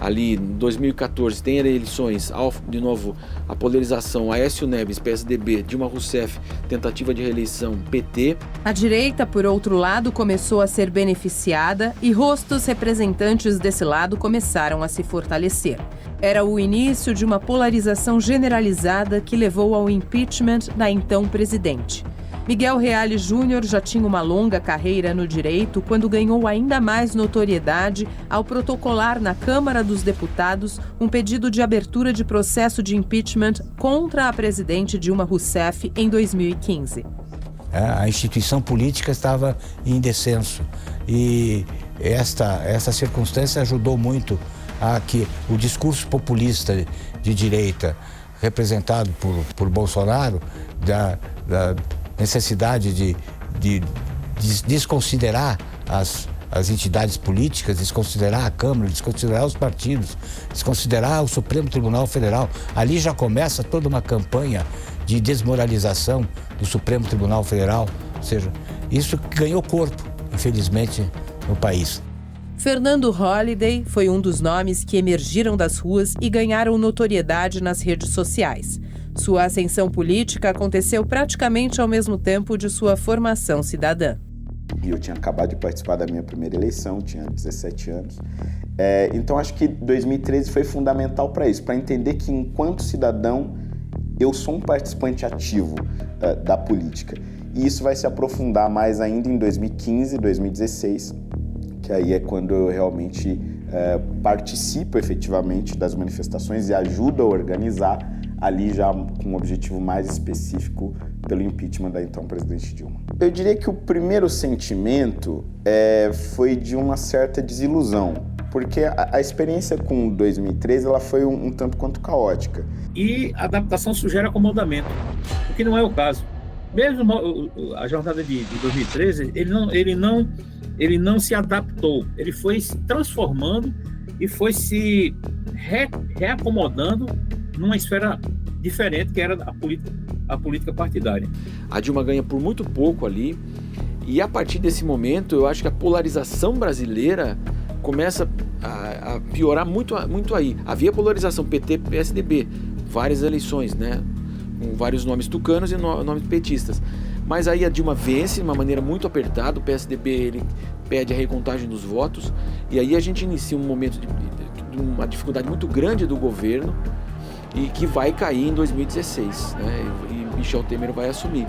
ali em 2014 tem eleições, de novo, a polarização, Aécio Neves, PSDB, Dilma Rousseff, tentativa de reeleição, PT. A direita, por outro lado, começou a ser beneficiada e rostos representantes desse lado começaram a se fortalecer. Era o início de uma polarização generalizada que levou ao impeachment da então presidente. Miguel Reale Júnior já tinha uma longa carreira no direito quando ganhou ainda mais notoriedade ao protocolar na Câmara dos Deputados um pedido de abertura de processo de impeachment contra a presidente Dilma Rousseff em 2015. A instituição política estava em descenso e essa circunstância ajudou muito a que o discurso populista de direita, representado por Bolsonaro, da necessidade de desconsiderar as entidades políticas, desconsiderar a Câmara, desconsiderar os partidos, desconsiderar o Supremo Tribunal Federal. Ali já começa toda uma campanha de desmoralização do Supremo Tribunal Federal. Ou seja, isso ganhou corpo, infelizmente, no país. Fernando Holliday foi um dos nomes que emergiram das ruas e ganharam notoriedade nas redes sociais. Sua ascensão política aconteceu praticamente ao mesmo tempo de sua formação cidadã. Eu tinha acabado de participar da minha primeira eleição, tinha 17 anos. Então acho que 2013 foi fundamental para isso, para entender que enquanto cidadão eu sou um participante ativo da política. e isso vai se aprofundar mais ainda em 2015, 2016, que aí é quando eu realmente participo efetivamente das manifestações e ajudo a organizar, ali já com um objetivo mais específico pelo impeachment da então presidente Dilma. Eu diria que o primeiro sentimento foi de uma certa desilusão, porque a experiência com 2013 ela foi um tanto quanto caótica. E a adaptação sugere acomodamento, o que não é o caso. Mesmo a jornada de 2013, ele não se adaptou, ele foi se transformando e foi se reacomodando numa esfera diferente, que era a política partidária. A Dilma ganha por muito pouco ali, e a partir desse momento eu acho que a polarização brasileira começa a piorar muito aí. Havia polarização PT-PSDB, várias eleições, né? Com vários nomes tucanos e nomes petistas. Mas aí a Dilma vence de uma maneira muito apertada, o PSDB ele pede a recontagem dos votos, e aí a gente inicia um momento de uma dificuldade muito grande do governo, e que vai cair em 2016, né? E Michel Temer vai assumir.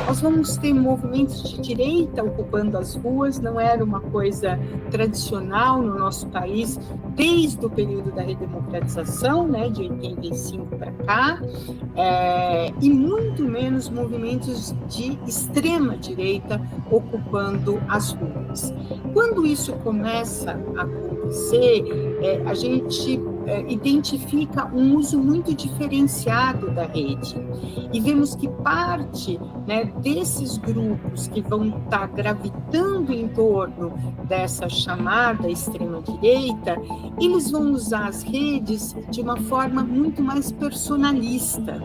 Nós vamos ter movimentos de direita ocupando as ruas, não era uma coisa tradicional no nosso país, desde o período da redemocratização, né, de 85 para cá, e muito menos movimentos de extrema direita ocupando as ruas. Quando isso começa a acontecer, a gente identifica um uso muito diferenciado da rede e vemos que parte, né, desses grupos que vão estar gravitando em torno dessa chamada extrema-direita, eles vão usar as redes de uma forma muito mais personalista,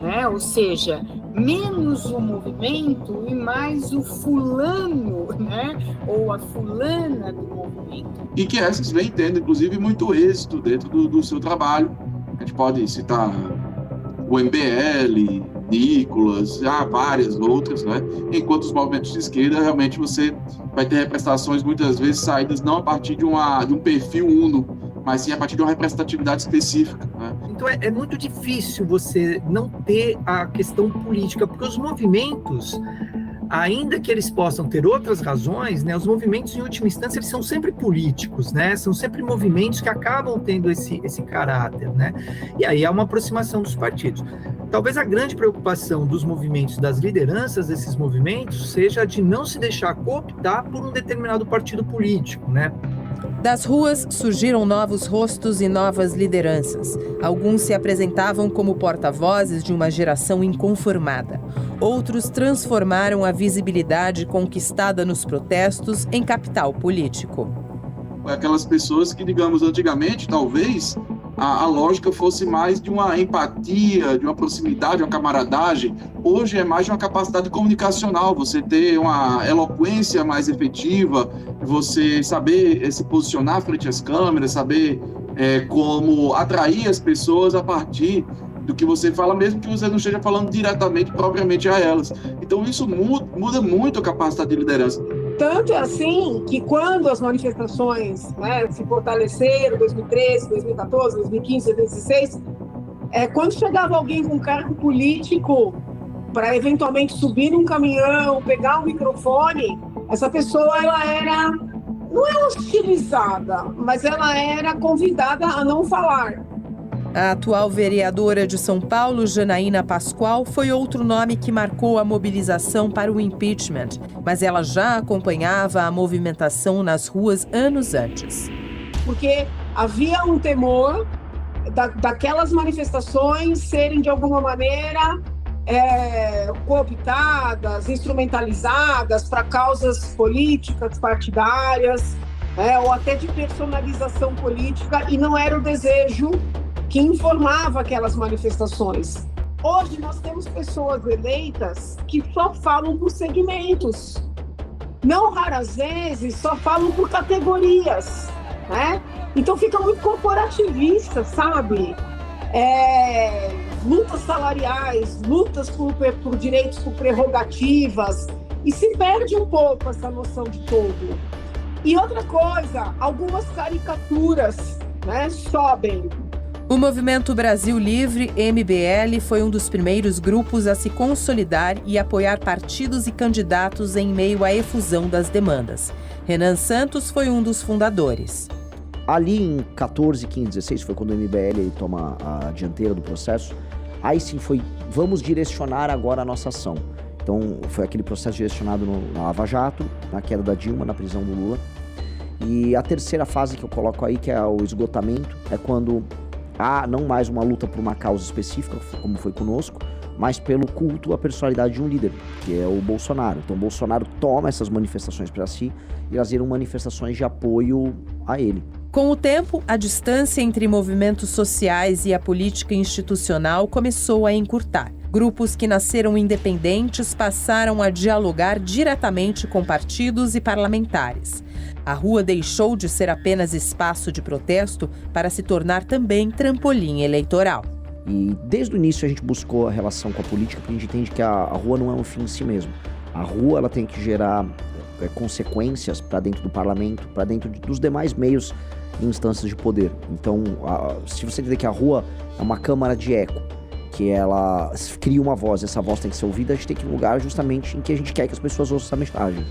né? Ou seja, menos o movimento e mais o fulano, né? Ou a fulana do movimento. E que essas vêm tendo, inclusive, muito êxito dentro do seu trabalho. A gente pode citar o MBL, Nicolas, várias outras, né? Enquanto os movimentos de esquerda, realmente você vai ter representações muitas vezes saídas não a partir de um perfil uno, mas sim a partir de uma representatividade específica, né? Então é muito difícil você não ter a questão política, porque os movimentos, ainda que eles possam ter outras razões, né, os movimentos, em última instância, eles são sempre políticos, né, são sempre movimentos que acabam tendo esse caráter, né, e aí há uma aproximação dos partidos. Talvez a grande preocupação dos movimentos, das lideranças desses movimentos, seja a de não se deixar cooptar por um determinado partido político, né. Das ruas surgiram novos rostos e novas lideranças. Alguns se apresentavam como porta-vozes de uma geração inconformada. Outros transformaram a visibilidade conquistada nos protestos em capital político. Aquelas pessoas que, digamos, antigamente, talvez, a lógica fosse mais de uma empatia, de uma proximidade, uma camaradagem. Hoje é mais de uma capacidade comunicacional, você ter uma eloquência mais efetiva, você saber se posicionar frente às câmeras, saber como atrair as pessoas a partir do que você fala, mesmo que você não esteja falando diretamente, propriamente a elas. Então isso muda muito a capacidade de liderança. Tanto é assim que quando as manifestações, né, se fortaleceram, 2013, 2014, 2015, 2016, quando chegava alguém com cargo político para eventualmente subir num caminhão, pegar um microfone, essa pessoa ela não é hostilizada, mas ela era convidada a não falar. A atual vereadora de São Paulo, Janaína Pascoal, foi outro nome que marcou a mobilização para o impeachment, mas ela já acompanhava a movimentação nas ruas anos antes. Porque havia um temor daquelas manifestações serem, de alguma maneira, cooptadas, instrumentalizadas para causas políticas, partidárias, ou até de personalização política, e não era o desejo que informava aquelas manifestações. Hoje nós temos pessoas eleitas que só falam por segmentos. Não raras vezes só falam por categorias, né? Então fica muito corporativista, sabe? Lutas salariais, lutas por direitos, por prerrogativas, e se perde um pouco essa noção de todo. E outra coisa, algumas caricaturas, né, sobem. O Movimento Brasil Livre, MBL, foi um dos primeiros grupos a se consolidar e apoiar partidos e candidatos em meio à efusão das demandas. Renan Santos foi um dos fundadores. Ali em 14, 15, 16, foi quando o MBL ele toma a dianteira do processo. Aí sim foi, vamos direcionar agora a nossa ação. Então foi aquele processo direcionado na Lava Jato, na queda da Dilma, na prisão do Lula. E a terceira fase que eu coloco aí, que é o esgotamento, é quando há não mais uma luta por uma causa específica, como foi conosco, mas pelo culto à personalidade de um líder, que é o Bolsonaro. Então o Bolsonaro toma essas manifestações para si e elas viram manifestações de apoio a ele. Com o tempo, a distância entre movimentos sociais e a política institucional começou a encurtar. Grupos que nasceram independentes passaram a dialogar diretamente com partidos e parlamentares. A rua deixou de ser apenas espaço de protesto para se tornar também trampolim eleitoral. E desde o início a gente buscou a relação com a política, porque a gente entende que a rua não é um fim em si mesmo. A rua ela tem que gerar consequências para dentro do parlamento, para dentro dos demais meios e instâncias de poder. Então, se você entender que a rua é uma câmara de eco, que ela cria uma voz, essa voz tem que ser ouvida, a gente tem que ir em um lugar justamente em que a gente quer que as pessoas ouçam essa mensagem.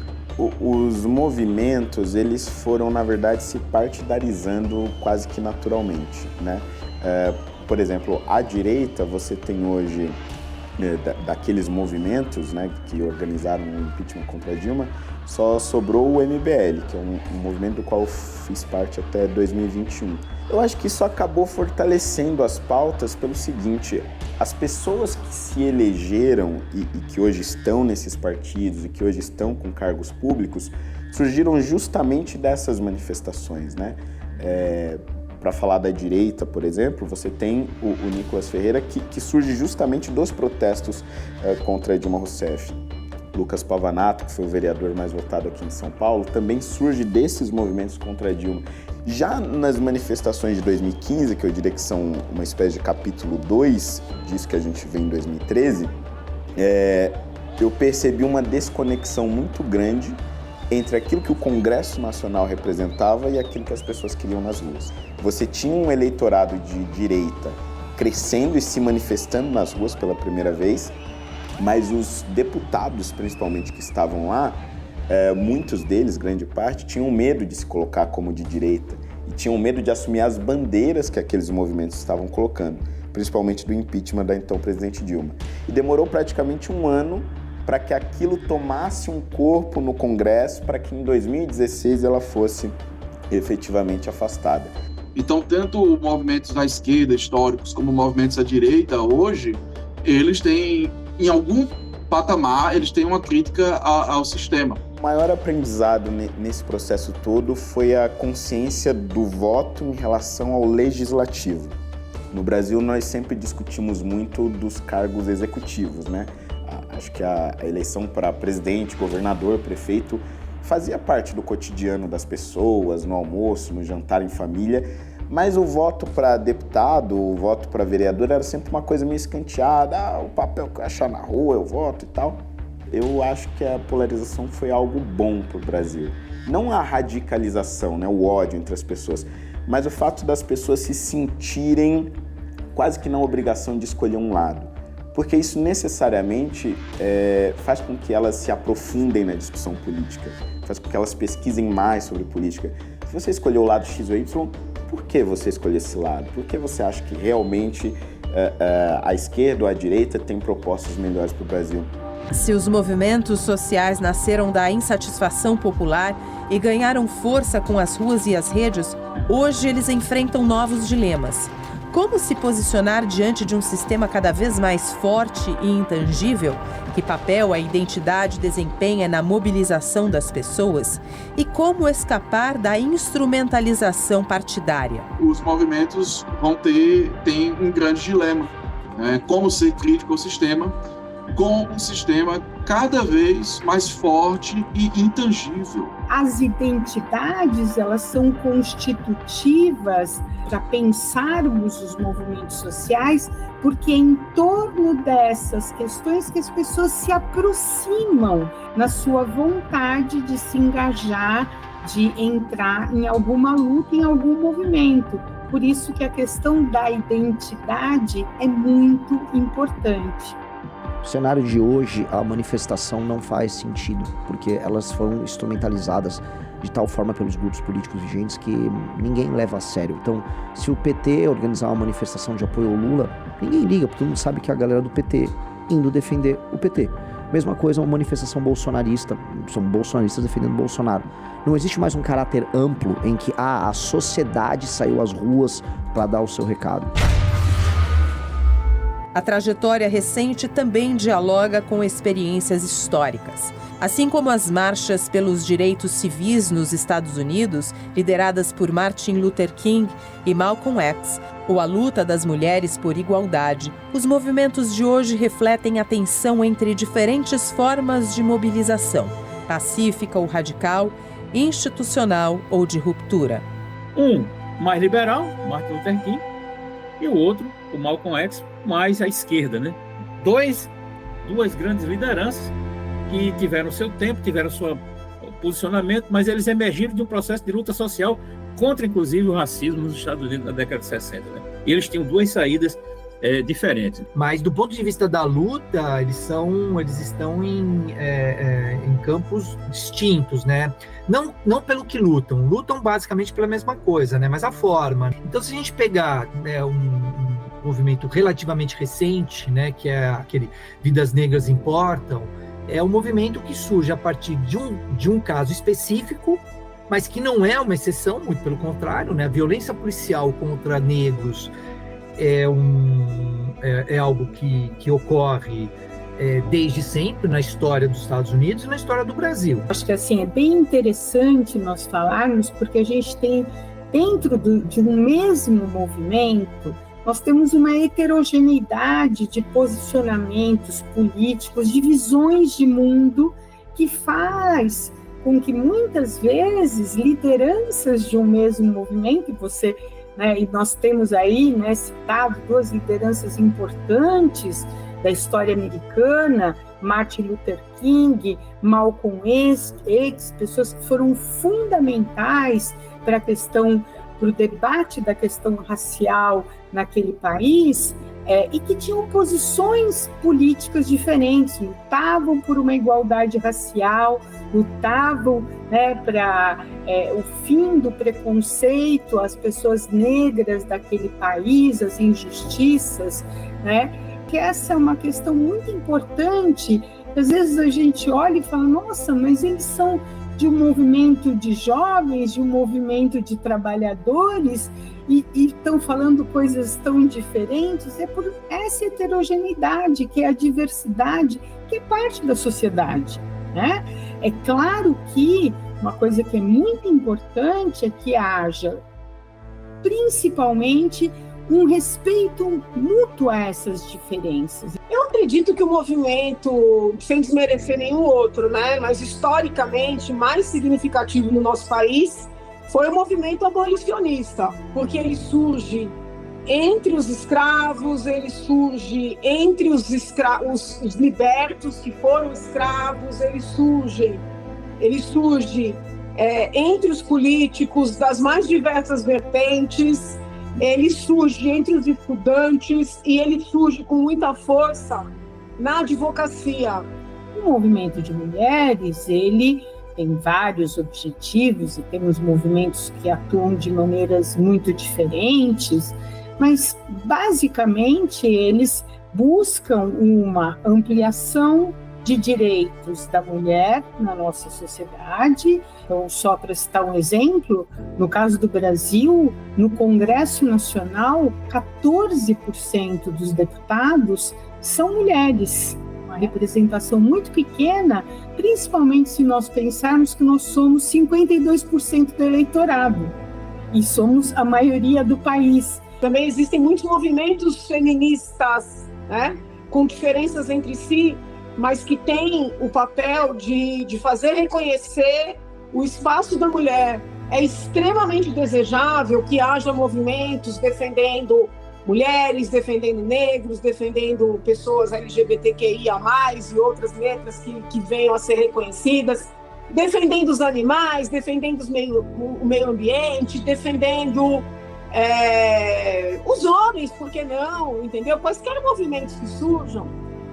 Os movimentos, eles foram, na verdade, se partidarizando quase que naturalmente, né? Por exemplo, à direita, você tem hoje, daqueles movimentos, né, que organizaram o impeachment contra a Dilma, só sobrou o MBL, que é um movimento do qual eu fiz parte até 2021. Eu acho que isso acabou fortalecendo as pautas pelo seguinte: as pessoas que se elegeram e que hoje estão nesses partidos e que hoje estão com cargos públicos surgiram justamente dessas manifestações, né? Para falar da direita, por exemplo, você tem o Nicolas Ferreira, que surge justamente dos protestos contra a Dilma Rousseff. Lucas Pavanato, que foi o vereador mais votado aqui em São Paulo, também surge desses movimentos contra a Dilma. Já nas manifestações de 2015, que eu diria que são uma espécie de capítulo 2 disso que a gente vê em 2013, eu percebi uma desconexão muito grande entre aquilo que o Congresso Nacional representava e aquilo que as pessoas queriam nas ruas. Você tinha um eleitorado de direita crescendo e se manifestando nas ruas pela primeira vez, mas os deputados, principalmente, que estavam lá, muitos deles, grande parte, tinham medo de se colocar como de direita e tinham medo de assumir as bandeiras que aqueles movimentos estavam colocando, principalmente do impeachment da então presidente Dilma. E demorou praticamente um ano para que aquilo tomasse um corpo no Congresso, para que em 2016 ela fosse efetivamente afastada. Então, tanto movimentos da esquerda históricos como movimentos da direita hoje, eles têm, em algum patamar, eles têm uma crítica ao sistema. O maior aprendizado nesse processo todo foi a consciência do voto em relação ao legislativo. No Brasil, nós sempre discutimos muito dos cargos executivos, né? Acho que a eleição para presidente, governador, prefeito fazia parte do cotidiano das pessoas, no almoço, no jantar em família, mas o voto para deputado, o voto para vereador era sempre uma coisa meio escanteada, o papel que eu achar na rua eu voto e tal. Eu acho que a polarização foi algo bom para o Brasil. Não a radicalização, né, o ódio entre as pessoas, mas o fato das pessoas se sentirem quase que na obrigação de escolher um lado. Porque isso necessariamente faz com que elas se aprofundem na discussão política, faz com que elas pesquisem mais sobre política. Se você escolheu o lado X ou Y, por que você escolheu esse lado? Por que você acha que realmente a esquerda ou a direita tem propostas melhores para o Brasil? Se os movimentos sociais nasceram da insatisfação popular e ganharam força com as ruas e as redes, hoje eles enfrentam novos dilemas. Como se posicionar diante de um sistema cada vez mais forte e intangível? Que papel a identidade desempenha na mobilização das pessoas? E como escapar da instrumentalização partidária? Os movimentos têm um grande dilema, né? Como ser crítico ao sistema, com um sistema cada vez mais forte e intangível. As identidades, elas são constitutivas para pensarmos os movimentos sociais, porque é em torno dessas questões que as pessoas se aproximam na sua vontade de se engajar de entrar em alguma luta, em algum movimento. Por isso que a questão da identidade é muito importante. No cenário de hoje, a manifestação não faz sentido, porque elas foram instrumentalizadas de tal forma pelos grupos políticos vigentes que ninguém leva a sério. Então, se o PT organizar uma manifestação de apoio ao Lula, ninguém liga, porque todo mundo sabe que é a galera do PT indo defender o PT. Mesma coisa, uma manifestação bolsonarista, são bolsonaristas defendendo Bolsonaro. Não existe mais um caráter amplo em que a sociedade saiu às ruas para dar o seu recado. A trajetória recente também dialoga com experiências históricas. Assim como as marchas pelos direitos civis nos Estados Unidos, lideradas por Martin Luther King e Malcolm X, ou a luta das mulheres por igualdade, os movimentos de hoje refletem a tensão entre diferentes formas de mobilização, pacífica ou radical, institucional ou de ruptura. Um mais liberal, Martin Luther King, e o outro, o Malcolm X, mais à esquerda, né? Duas grandes lideranças que tiveram seu tempo, tiveram seu posicionamento, mas eles emergiram de um processo de luta social contra, inclusive, o racismo nos Estados Unidos na década de 60. Né? E eles tinham duas saídas diferentes. Mas, do ponto de vista da luta, eles estão em campos distintos, né? Não pelo que lutam basicamente pela mesma coisa, né? Mas a forma. Então, se a gente pegar, né, um movimento relativamente recente, né, que é aquele Vidas Negras Importam, é um movimento que surge a partir de um caso específico, mas que não é uma exceção, muito pelo contrário, né? A violência policial contra negros é algo que ocorre desde sempre na história dos Estados Unidos e na história do Brasil. Acho que assim, é bem interessante nós falarmos, porque a gente tem, dentro de um mesmo movimento, nós temos uma heterogeneidade de posicionamentos políticos, de visões de mundo, que faz com que muitas vezes lideranças de um mesmo movimento, e nós temos aí, né, citado duas lideranças importantes da história americana, Martin Luther King, Malcolm X, pessoas que foram fundamentais para o debate da questão racial naquele país, e que tinham posições políticas diferentes, lutavam por uma igualdade racial, lutavam, né, para o fim do preconceito às pessoas negras daquele país, as injustiças, né? Que essa é uma questão muito importante. Às vezes a gente olha e fala, nossa, mas eles são de um movimento de jovens, de um movimento de trabalhadores, e estão falando coisas tão diferentes. É por essa heterogeneidade, que é a diversidade, que é parte da sociedade, né? É claro que uma coisa que é muito importante é que haja, principalmente, um respeito mútuo a essas diferenças. Eu acredito que o movimento, sem desmerecer nenhum outro, né, mas historicamente mais significativo no nosso país, foi o movimento abolicionista, porque ele surge entre os escravos, ele surge entre os libertos que foram escravos, ele surge entre os políticos das mais diversas vertentes, ele surge entre os estudantes e ele surge com muita força na advocacia. O movimento de mulheres, ele tem vários objetivos e temos movimentos que atuam de maneiras muito diferentes, mas basicamente eles buscam uma ampliação de direitos da mulher na nossa sociedade. Então, só para citar um exemplo, no caso do Brasil, no Congresso Nacional, 14% dos deputados são mulheres. Uma representação muito pequena, principalmente se nós pensarmos que nós somos 52% do eleitorado e somos a maioria do país. Também existem muitos movimentos feministas, né, com diferenças entre si, mas que têm o papel de fazer reconhecer o espaço da mulher. É extremamente desejável que haja movimentos defendendo mulheres, defendendo negros, defendendo pessoas LGBTQIA+, e outras letras que venham a ser reconhecidas. defendendo os animais, defendendo o meio ambiente, defendendo os homens, por que não, entendeu? Quaisquer movimentos que surjam,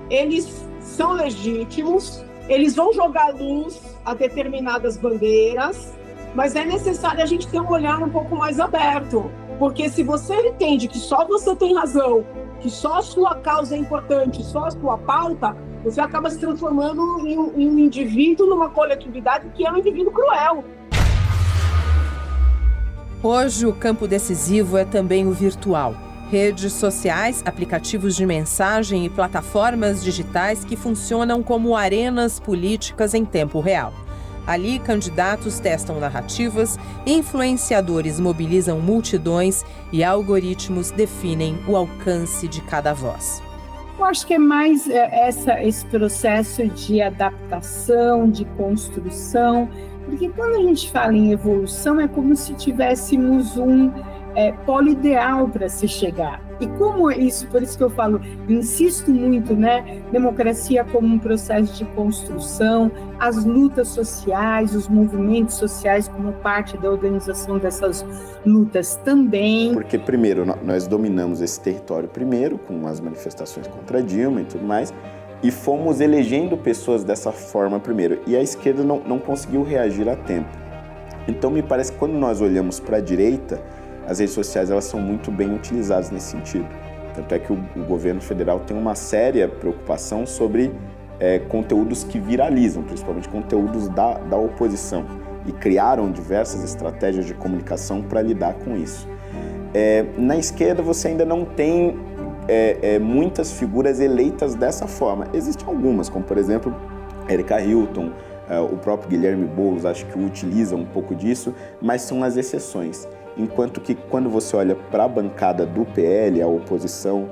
eles são legítimos, eles vão jogar luz a determinadas bandeiras, mas é necessário a gente ter um olhar um pouco mais aberto, porque se você entende que só você tem razão, que só a sua causa é importante, só a sua pauta, você acaba se transformando em um indivíduo, numa coletividade que é um indivíduo cruel. Hoje, o campo decisivo é também o virtual. Redes sociais, aplicativos de mensagem e plataformas digitais que funcionam como arenas políticas em tempo real. Ali, candidatos testam narrativas, influenciadores mobilizam multidões e algoritmos definem o alcance de cada voz. Eu acho que é mais esse processo de adaptação, de construção, porque quando a gente fala em evolução é como se tivéssemos um polo ideal para se chegar. E como isso, por isso que eu falo, insisto muito, né? Democracia como um processo de construção, as lutas sociais, os movimentos sociais como parte da organização dessas lutas também. Porque primeiro, nós dominamos esse território primeiro, com as manifestações contra Dilma e tudo mais, e fomos elegendo pessoas dessa forma primeiro. E a esquerda não conseguiu reagir a tempo. Então me parece que quando nós olhamos para a direita, as redes sociais elas são muito bem utilizadas nesse sentido. Tanto é que o governo federal tem uma séria preocupação sobre conteúdos que viralizam, principalmente conteúdos da oposição, e criaram diversas estratégias de comunicação para lidar com isso. Na esquerda você ainda não tem muitas figuras eleitas dessa forma. Existem algumas, como por exemplo Erika Hilton, o próprio Guilherme Boulos, acho que utiliza um pouco disso, mas são as exceções. Enquanto que quando você olha para a bancada do PL, a oposição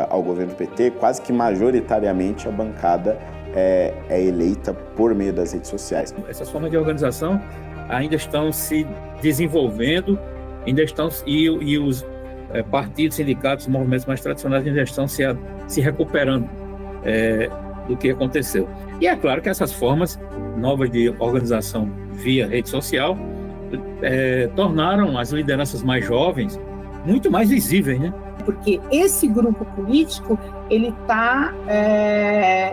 ao governo PT, quase que majoritariamente a bancada é eleita por meio das redes sociais. Essas formas de organização ainda estão se desenvolvendo, e os partidos, sindicatos, movimentos mais tradicionais ainda estão se recuperando do que aconteceu. E é claro que essas formas novas de organização via rede social tornaram as lideranças mais jovens muito mais visíveis, né? Porque esse grupo político, ele está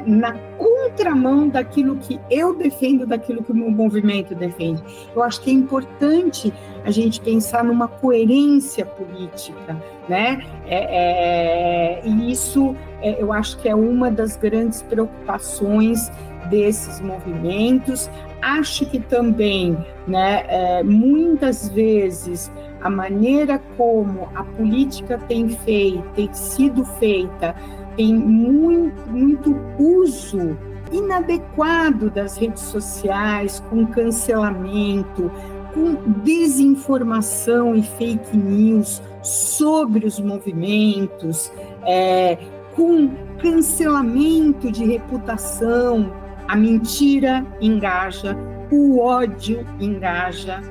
na contramão daquilo que eu defendo, daquilo que o meu movimento defende. Eu acho que é importante a gente pensar numa coerência política, né? E isso, eu acho que é uma das grandes preocupações desses movimentos. Acho que também, né, muitas vezes, a maneira como a política tem sido feita, tem muito uso inadequado das redes sociais, com cancelamento, com desinformação e fake news sobre os movimentos, com cancelamento de reputação. A mentira engaja, o ódio engaja,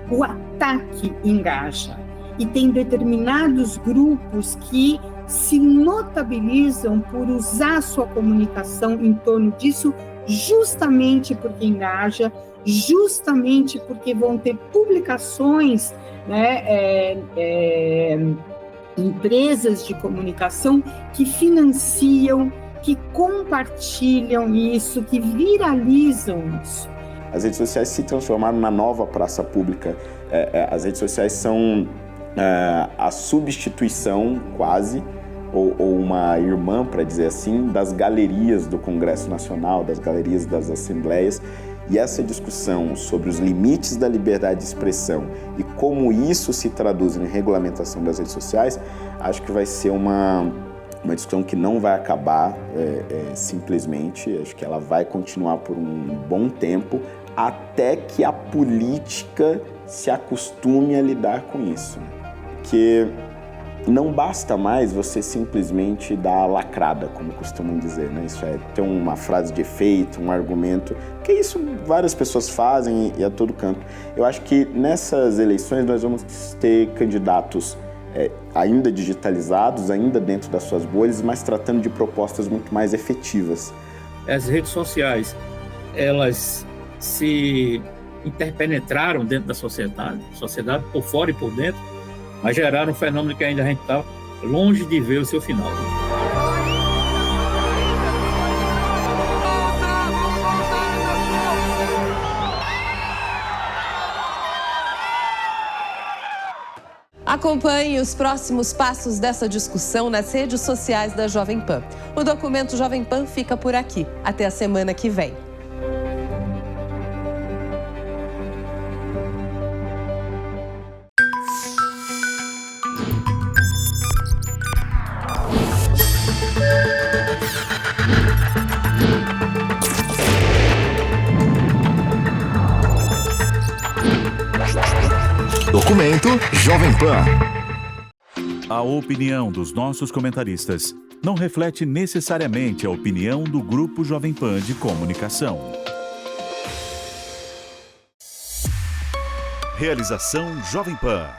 o ataque engaja. E tem determinados grupos que se notabilizam por usar sua comunicação em torno disso, justamente porque engaja, justamente porque vão ter publicações, né, empresas de comunicação que financiam, que compartilham isso, que viralizam isso. As redes sociais se transformaram na nova praça pública. As redes sociais são a substituição, quase, ou uma irmã, para dizer assim, das galerias do Congresso Nacional, das galerias das assembleias. E essa discussão sobre os limites da liberdade de expressão e como isso se traduz em regulamentação das redes sociais, acho que vai ser uma discussão que não vai acabar simplesmente. Acho que ela vai continuar por um bom tempo, até que a política se acostume a lidar com isso. Porque não basta mais você simplesmente dar a lacrada, como costumam dizer, né? Isso é ter uma frase de efeito, um argumento, que isso várias pessoas fazem e a todo canto. Eu acho que nessas eleições nós vamos ter candidatos ainda digitalizados, ainda dentro das suas bolhas, mas tratando de propostas muito mais efetivas. As redes sociais, elas se interpenetraram dentro da sociedade por fora e por dentro, mas geraram um fenômeno que ainda a gente está longe de ver o seu final. Acompanhe os próximos passos dessa discussão nas redes sociais da Jovem Pan. O documento Jovem Pan fica por aqui. Até a semana que vem. Documento Jovem Pan. A opinião dos nossos comentaristas não reflete necessariamente a opinião do Grupo Jovem Pan de Comunicação. Realização Jovem Pan.